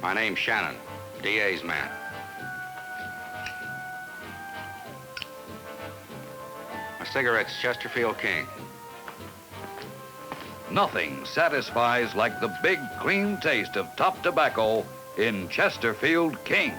My name's Shannon, DA's man. My cigarette's Chesterfield King. Nothing satisfies like the big, clean taste of top tobacco in Chesterfield King.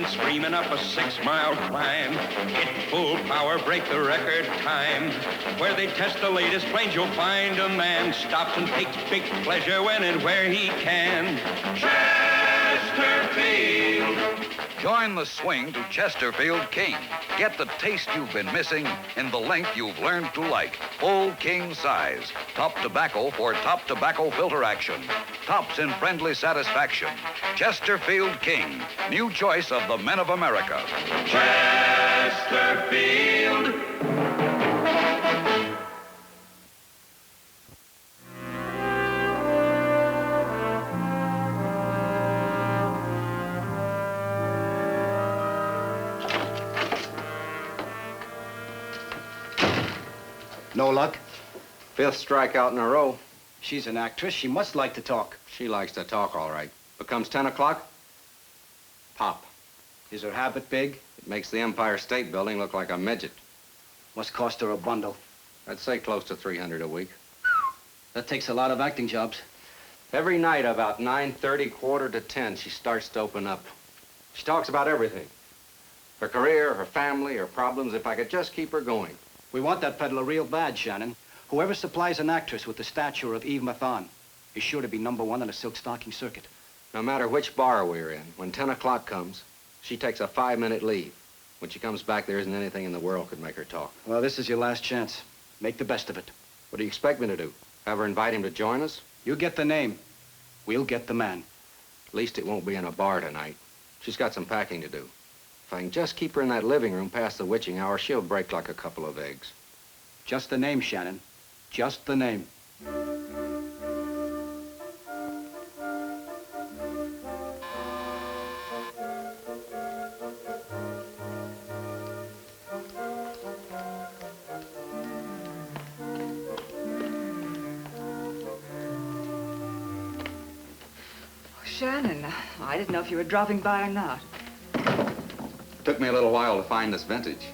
Screaming up a 6-mile climb. Hit full power, break the record time. Where they test the latest planes, you'll find a man stops and takes big pleasure when and where he can. Chesterfield. Join the swing to Chesterfield King. Get the taste you've been missing in the length you've learned to like. Full king size. Top tobacco for top tobacco filter action. Tops in friendly satisfaction. Chesterfield King. New choice of the men of America. Chesterfield. No luck? 5th strikeout in a row. She's an actress. She must like to talk. She likes to talk, all right. Becomes 10 o'clock, pop. Is her habit big? It makes the Empire State Building look like a midget. Must cost her a bundle. I'd say close to 300 a week. That takes a lot of acting jobs. Every night about 9:30, quarter to 10, she starts to open up. She talks about everything. Her career, her family, her problems, if I could just keep her going. We want that peddler real bad, Shannon. Whoever supplies an actress with the stature of Eve Mathon is sure to be #1 on a silk stocking circuit. No matter which bar we're in, when 10 o'clock comes, she takes a 5-minute leave. When she comes back, there isn't anything in the world could make her talk. Well, this is your last chance. Make the best of it. What do you expect me to do? Have her invite him to join us? You get the name. We'll get the man. At least it won't be in a bar tonight. She's got some packing to do. If I can just keep her in that living room past the witching hour, she'll break like a couple of eggs. Just the name, Shannon. Just the name. Shannon, I didn't know if you were dropping by or not. Took me a little while to find this vintage.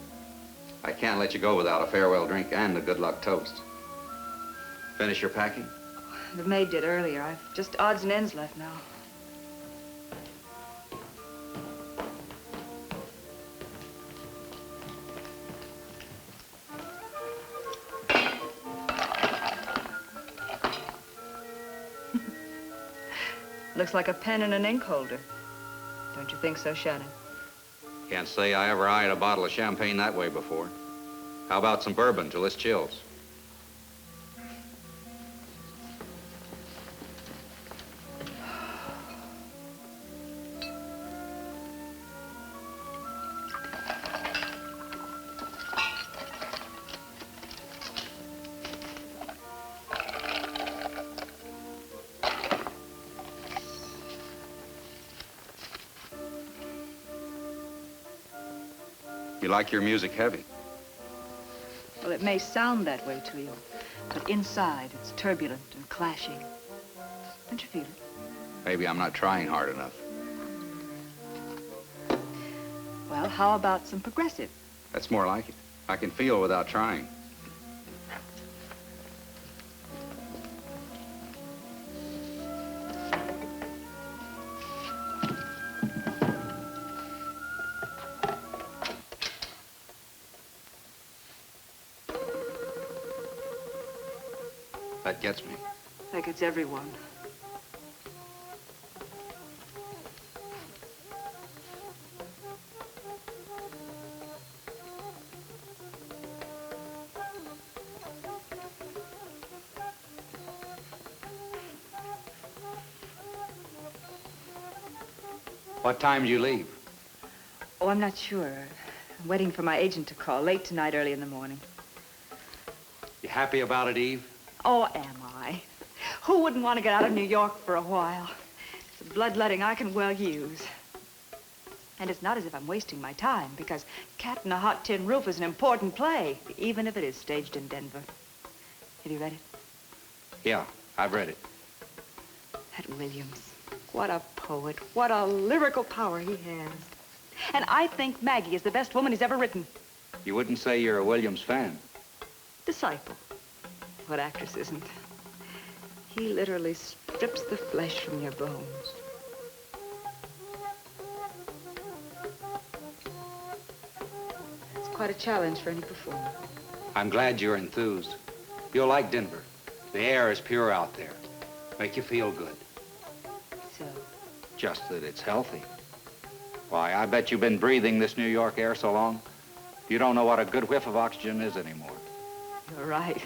I can't let you go without a farewell drink and a good luck toast. Finish your packing? The maid did earlier. I've just odds and ends left now. Looks like a pen and an ink holder. Don't you think so, Shannon? Can't say I ever eyed a bottle of champagne that way before. How about some bourbon till this chills? You like your music heavy? Well, it may sound that way to you, but inside it's turbulent and clashing. Don't you feel it? Maybe I'm not trying hard enough. Well, how about some progressive? That's more like it. I can feel without trying. That gets me. That gets everyone. What time do you leave? Oh, I'm not sure. I'm waiting for my agent to call late tonight, early in the morning. You happy about it, Eve? Oh, am I? Who wouldn't want to get out of New York for a while? It's a bloodletting I can well use. And it's not as if I'm wasting my time, because Cat in a Hot Tin Roof is an important play, even if it is staged in Denver. Have you read it? Yeah, I've read it. That Williams. What a poet. What a lyrical power he has. And I think Maggie is the best woman he's ever written. You wouldn't say you're a Williams fan. Disciple. What actress isn't? He literally strips the flesh from your bones. It's quite a challenge for any performer. I'm glad you're enthused. You'll like Denver. The air is pure out there. Make you feel good. So? Just that it's healthy. Why, I bet you've been breathing this New York air so long, you don't know what a good whiff of oxygen is anymore. You're right.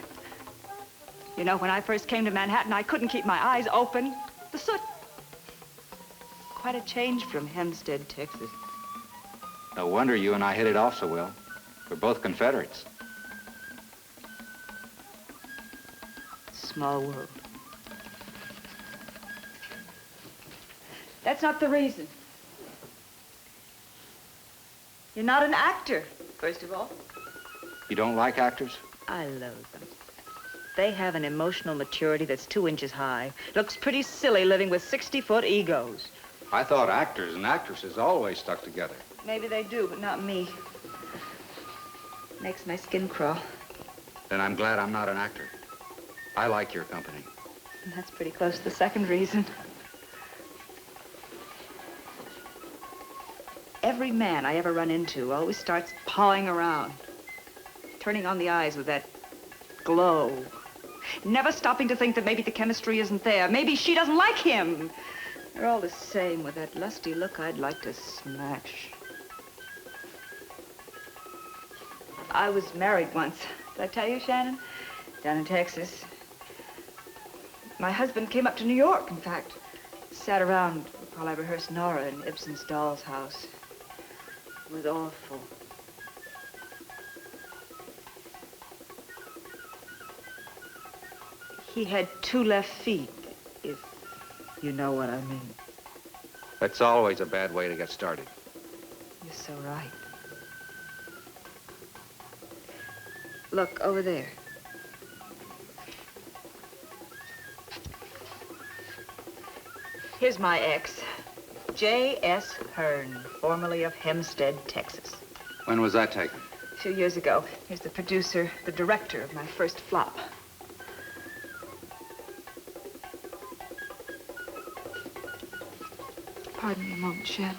You know, when I first came to Manhattan, I couldn't keep my eyes open. The soot. Quite a change from Hempstead, Texas. No wonder you and I hit it off so well. We're both Confederates. Small world. That's not the reason. You're not an actor, first of all. You don't like actors? I loathe them. They have an emotional maturity that's 2 inches high. Looks pretty silly living with 60-foot egos. I thought actors and actresses always stuck together. Maybe they do, but not me. Makes my skin crawl. Then I'm glad I'm not an actor. I like your company. And that's pretty close to the second reason. Every man I ever run into always starts pawing around, turning on the eyes with that glow. Never stopping to think that maybe the chemistry isn't there. Maybe she doesn't like him. They're all the same with that lusty look I'd like to smash. I was married once. Did I tell you, Shannon? Down in Texas. My husband came up to New York, in fact. Sat around while I rehearsed Nora in Ibsen's Doll's House. It was awful. He had 2 left feet, if you know what I mean. That's always a bad way to get started. You're so right. Look, over there. Here's my ex, J.S. Hearn, formerly of Hempstead, Texas. When was that taken? A few years ago. Here's the producer, the director of my first flop. Pardon me a moment, Shannon.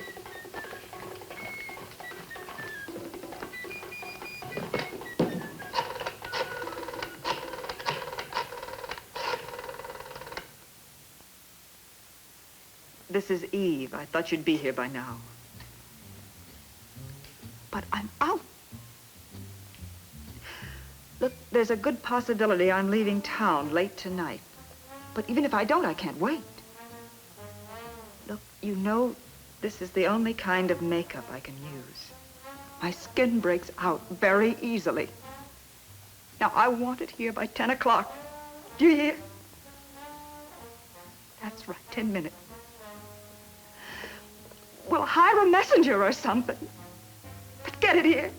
This is Eve. I thought you'd be here by now. But I'm out. Look, there's a good possibility I'm leaving town late tonight. But even if I don't, I can't wait. Look, you know, this is the only kind of makeup I can use. My skin breaks out very easily. Now, I want it here by 10 o'clock. Do you hear? That's right, 10 minutes. We'll hire a messenger or something. But get it here.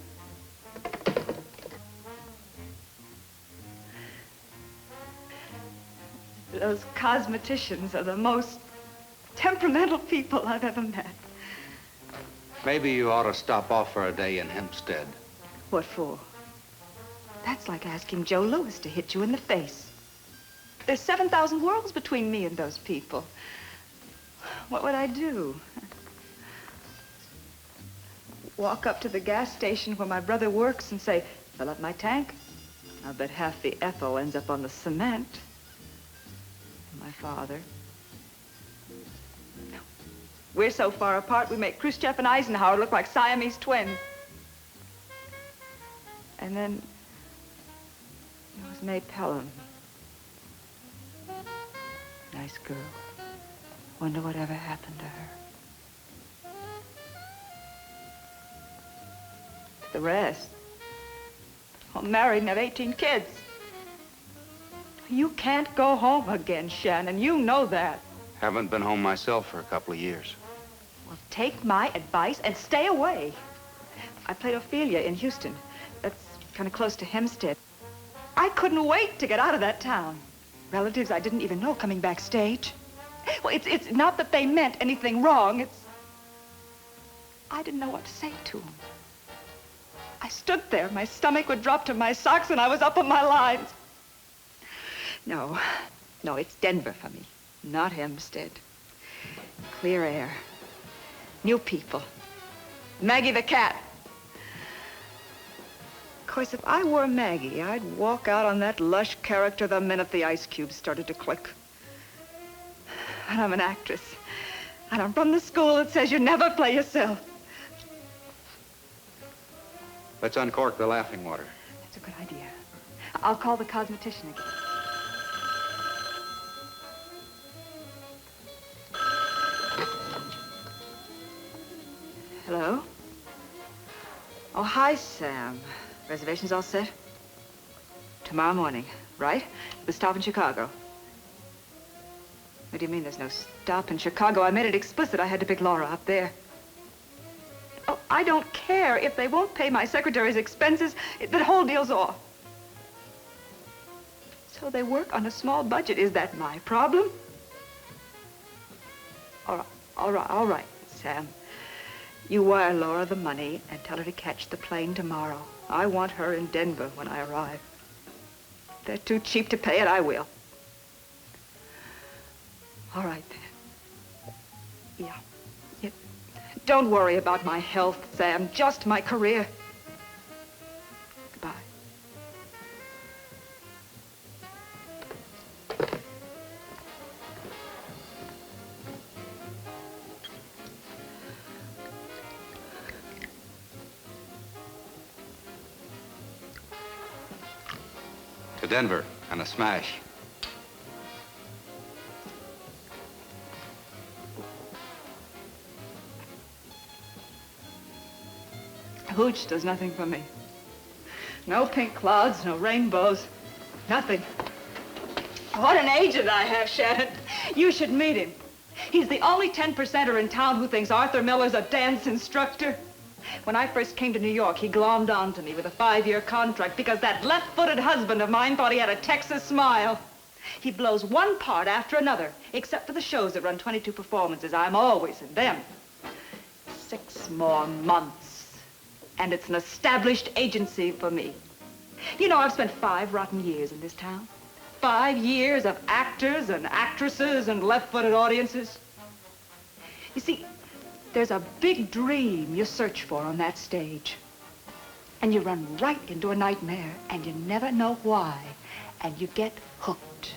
Those cosmeticians are the most temperamental people I've ever met. Maybe you ought to stop off for a day in Hempstead. What for? That's like asking Joe Louis to hit you in the face. There's 7,000 worlds between me and those people. What would I do? Walk up to the gas station where my brother works and say, fill up my tank? I'll bet half the ethyl ends up on the cement. And my father. We're so far apart, we make Khrushchev and Eisenhower look like Siamese twins. And then there was May Pelham. Nice girl. Wonder whatever happened to her. The rest. All married and have 18 kids. You can't go home again, Shannon. You know that. Haven't been home myself for a couple of years. Well, take my advice and stay away. I played Ophelia in Houston. That's kind of close to Hempstead. I couldn't wait to get out of that town. Relatives I didn't even know coming backstage. Well, it's not that they meant anything wrong. It's... I didn't know what to say to them. I stood there. My stomach would drop to my socks and I was up on my lines. No, it's Denver for me, not Hempstead. Clear air, new people, Maggie the cat. Of course, if I were Maggie, I'd walk out on that lush character the minute the ice cubes started to click. And I'm an actress, and I'm from the school that says you never play yourself. Let's uncork the laughing water. That's a good idea. I'll call the cosmetician again. Hello? Oh, hi, Sam. Reservations all set? Tomorrow morning, right? The stop in Chicago. What do you mean there's no stop in Chicago? I made it explicit I had to pick Laura up there. Oh, I don't care. If they won't pay my secretary's expenses, the whole deal's off. So they work on a small budget. Is that my problem? All right, Sam. You wire Laura the money and tell her to catch the plane tomorrow. I want her in Denver when I arrive. If they're too cheap to pay it, I will. All right, then. Yeah. Don't worry about my health, Sam. Just my career. Goodbye. To Denver and a smash. Hooch does nothing for me. No pink clouds, no rainbows, nothing. What an agent I have, Shannon. You should meet him. He's the only 10%er in town who thinks Arthur Miller's a dance instructor. When I first came to New York, he glommed onto me with a 5-year contract because that left-footed husband of mine thought he had a Texas smile. He blows one part after another, except for the shows that run 22 performances. I'm always in them. 6 more months, and it's an established agency for me. You know, I've spent 5 rotten years in this town. 5 years of actors and actresses and left-footed audiences. You see, there's a big dream you search for on that stage. And you run right into a nightmare, and you never know why. And you get hooked.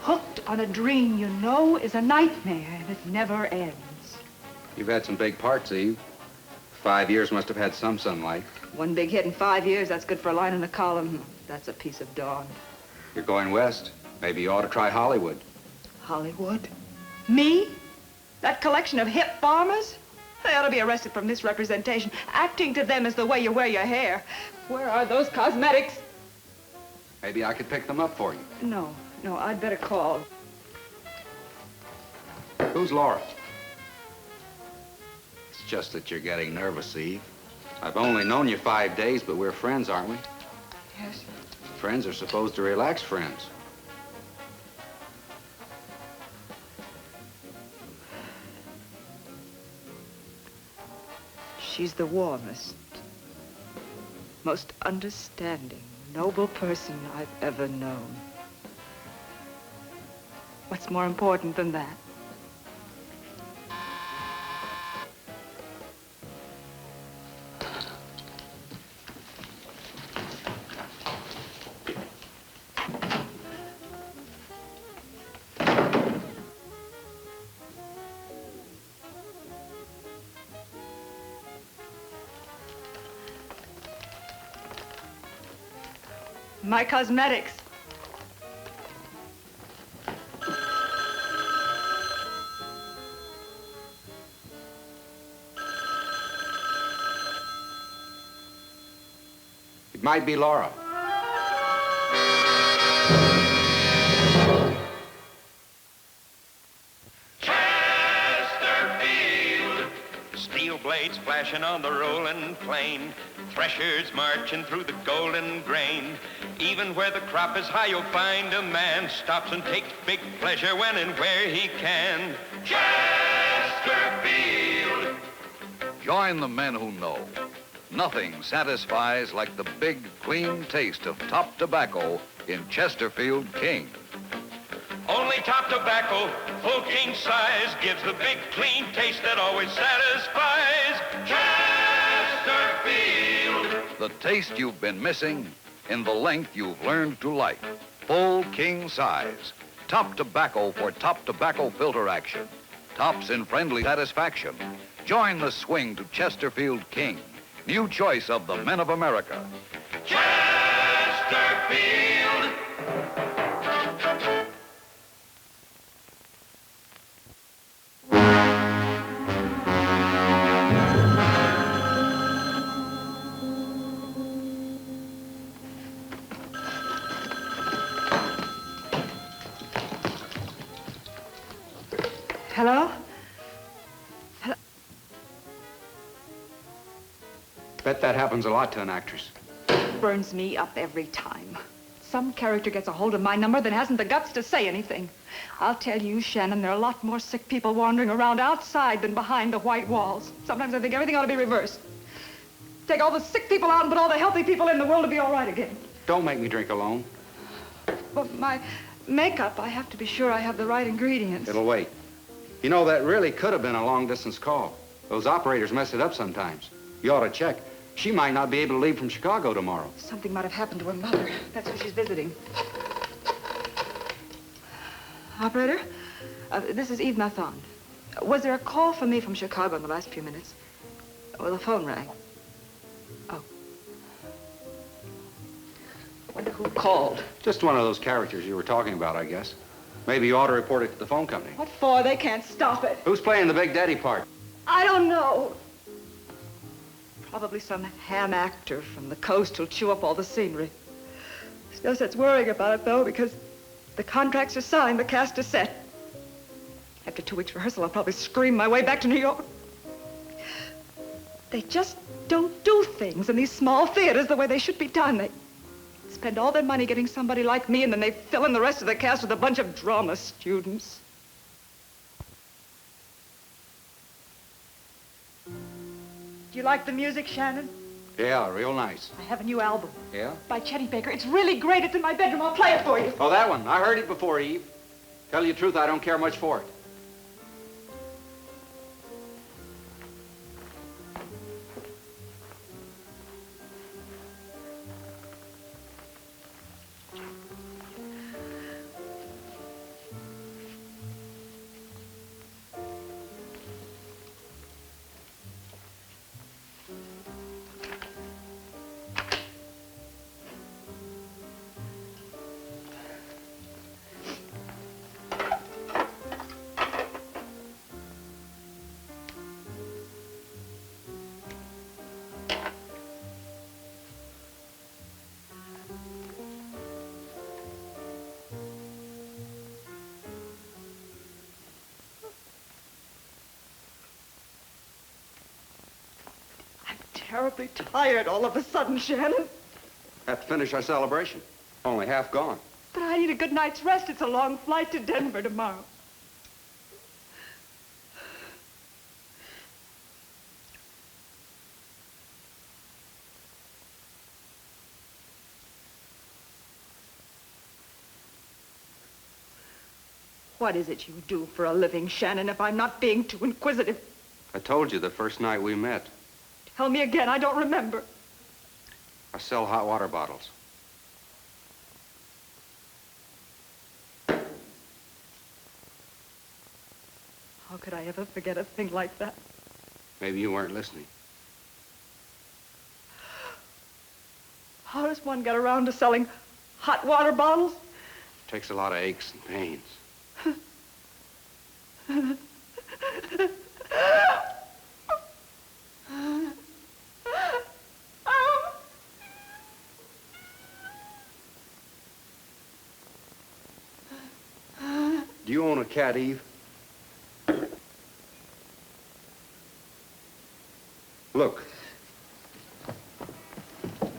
Hooked on a dream you know is a nightmare, and it never ends. You've had some big parts, Eve. 5 years must have had some sunlight. One big hit in 5 years, that's good for a line in a column. That's a piece of dawn. You're going west. Maybe you ought to try Hollywood. Hollywood? Me? That collection of hip farmers? They ought to be arrested for misrepresentation. Acting to them is the way you wear your hair. Where are those cosmetics? Maybe I could pick them up for you. No, I'd better call. Who's Laura? It's just that you're getting nervous, Eve. I've only known you 5 days, but we're friends, aren't we? Yes. Friends are supposed to relax friends. She's the warmest, most understanding, noble person I've ever known. What's more important than that? My cosmetics. It might be Laura. Chesterfield. Steel blades flashing on the rolling plain. Threshers marching through the golden grain. Even where the crop is high, you'll find a man stops and takes big pleasure when and where he can. Chesterfield. Join the men who know. Nothing satisfies like the big, clean taste of top tobacco in Chesterfield King. Only top tobacco, full king size, gives the big, clean taste that always satisfies. Chesterfield. The taste you've been missing in the length you've learned to like. Full king size. Top tobacco for top tobacco filter action. Tops in friendly satisfaction. Join the swing to Chesterfield King. New choice of the men of America. Chesterfield. Hello? Hello? Bet that happens a lot to an actress. Burns me up every time. Some character gets a hold of my number that hasn't the guts to say anything. I'll tell you, Shannon, there are a lot more sick people wandering around outside than behind the white walls. Sometimes I think everything ought to be reversed. Take all the sick people out and put all the healthy people in the world to be all right again. Don't make me drink alone. But my makeup, I have to be sure I have the right ingredients. It'll wait. You know, that really could have been a long-distance call. Those operators mess it up sometimes. You ought to check. She might not be able to leave from Chicago tomorrow. Something might have happened to her mother. That's who she's visiting. Operator, this is Eve Mathon. Was there a call for me from Chicago in the last few minutes? Well, the phone rang. Oh. I wonder who called. Just one of those characters you were talking about, I guess. Maybe you ought to report it to the phone company. What for? They can't stop it. Who's playing the Big Daddy part? I don't know. Probably some ham actor from the coast who'll chew up all the scenery. There's no sense worrying about it, though, because the contracts are signed, the cast is set. After 2 weeks rehearsal, I'll probably scream my way back to New York. They just don't do things in these small theaters the way they should be done. They spend all their money getting somebody like me, and then they fill in the rest of the cast with a bunch of drama students. Do you like the music, Shannon? Yeah, real nice. I have a new album. Yeah? By Chetty Baker. It's really great. It's in my bedroom. I'll play it for you. Oh, that one. I heard it before, Eve. Tell you the truth, I don't care much for it. Terribly tired all of a sudden, Shannon. Have to finish our celebration. Only half gone. But I need a good night's rest. It's a long flight to Denver tomorrow. What is it you do for a living, Shannon, if I'm not being too inquisitive? I told you the first night we met. Tell me again, I don't remember. I sell hot water bottles. How could I ever forget a thing like that? Maybe you weren't listening. How does one get around to selling hot water bottles? Takes a lot of aches and pains. Do you own a cat, Eve? Look.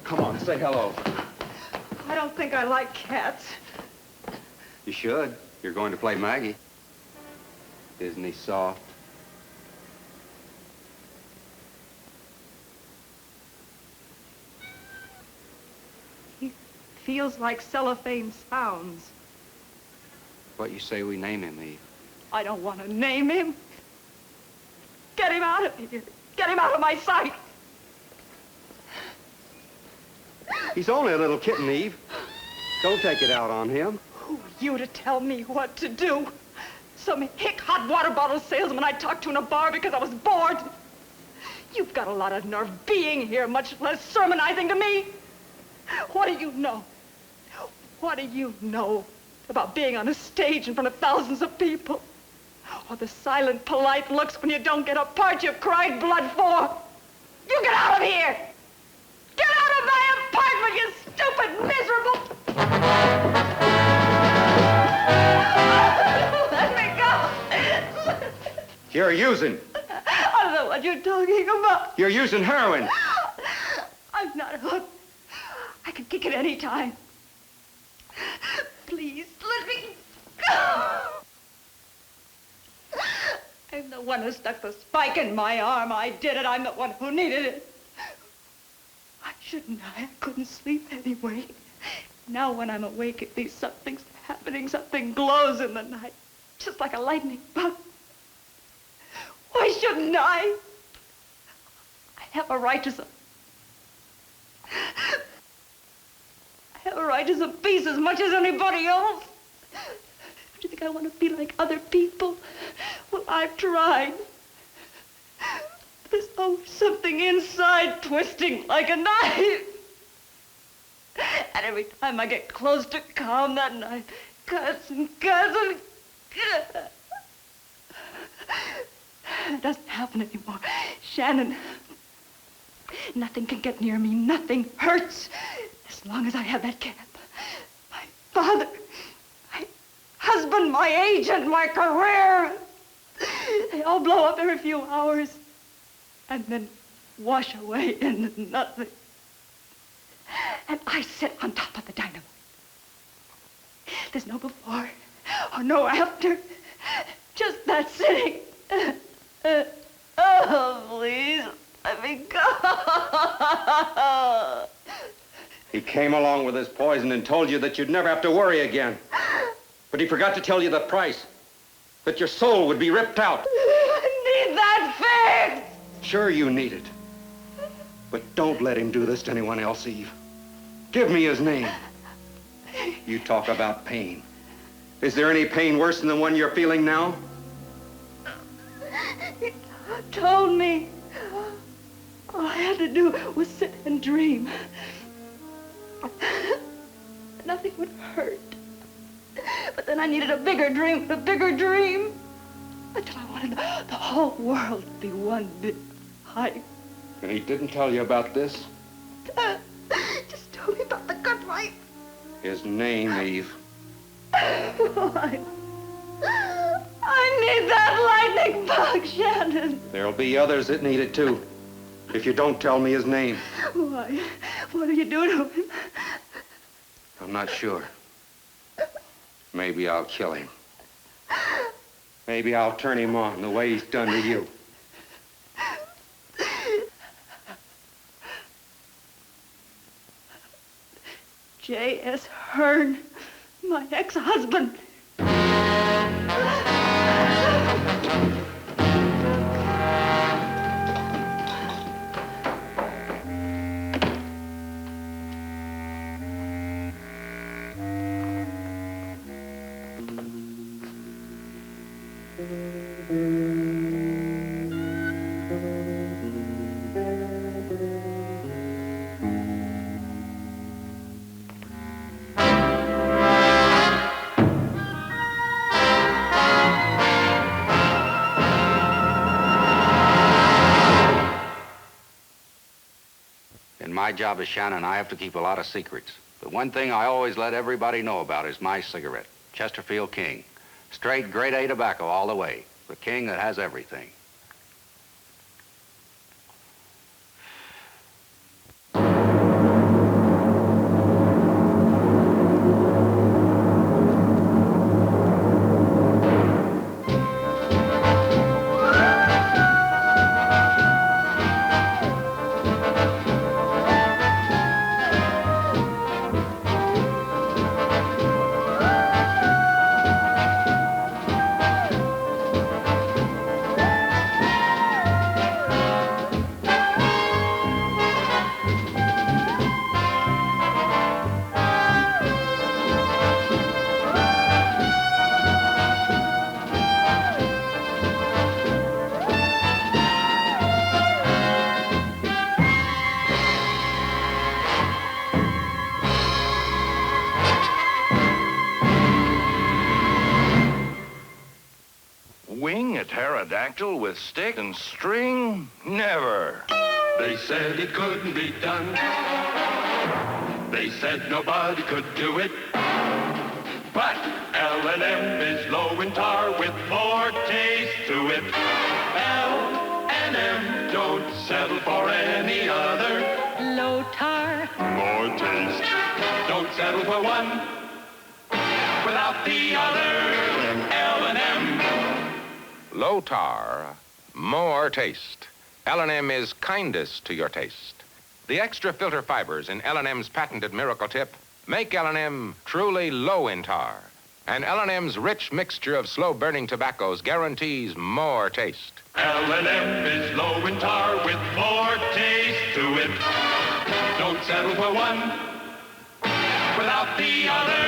Come on, say hello. I don't think I like cats. You should. You're going to play Maggie. Isn't he soft? He feels like cellophane sounds. What you say we name him, Eve? I don't want to name him. Get him out of here. Get him out of my sight. He's only a little kitten, Eve. Don't take it out on him. Who are you to tell me what to do? Some hick hot water bottle salesman I talked to in a bar because I was bored. You've got a lot of nerve being here, much less sermonizing to me. What do you know? What do you know about being on a stage in front of thousands of people? Or the silent, polite looks when you don't get a part you've cried blood for? You get out of here! Get out of my apartment, you stupid, miserable... Let me go! You're using. I don't know what you're talking about. You're using heroin. I'm not hooked. I can kick it any time. Please, let me go! I'm the one who stuck the spike in my arm. I did it. I'm the one who needed it. Why shouldn't I? I couldn't sleep anyway. Now when I'm awake, at least something's happening. Something glows in the night, just like a lightning bug. Why shouldn't I? I have a right to some... I have a right to some peace as much as anybody else. Do you think I want to be like other people? Well, I've tried. There's always something inside twisting like a knife. And every time I get close to calm, that knife cuts and cuts and cuts. It doesn't happen anymore. Shannon, nothing can get near me. Nothing hurts as long as I have that cap. My father, my husband, my agent, my career. They all blow up every few hours and then wash away into nothing. and I sit on top of the dynamite. There's no before or no after, just that sitting. Oh, please, let me go. He came along with his poison and told you that you'd never have to worry again. But he forgot to tell you the price, that your soul would be ripped out. I need that fixed. Sure you need it. But don't let him do this to anyone else, Eve. Give me his name. You talk about pain. Is there any pain worse than the one you're feeling now? He told me all I had to do was sit and dream. Nothing would hurt. But then I needed a bigger dream, until I wanted the whole world to be one big hive. And he didn't tell you about this? Just tell me about the good life. His name, Eve. I need that lightning bug, Shannon. There'll be others that need it, too, if you don't tell me his name. Why? What are you doing to him? I'm not sure. Maybe I'll kill him. Maybe I'll turn him on the way he's done to you. J.S. Hearn, my ex-husband. In my job as Shannon, I have to keep a lot of secrets. But one thing I always let everybody know about is my cigarette, Chesterfield King. Straight grade A tobacco all the way. The king that has everything. Wing a pterodactyl with stick and string? Never. They said it couldn't be done. They said nobody could do it. But L&M is low in tar with more taste to it. L&M don't settle for any other. Low tar. More taste. Don't settle for one without the other. L&M. Low tar, more taste. L&M is kindest to your taste. The extra filter fibers in L&M's patented Miracle Tip make L&M truly low in tar. And L&M's rich mixture of slow-burning tobaccos guarantees more taste. L&M is low in tar with more taste to it. Don't settle for one without the other.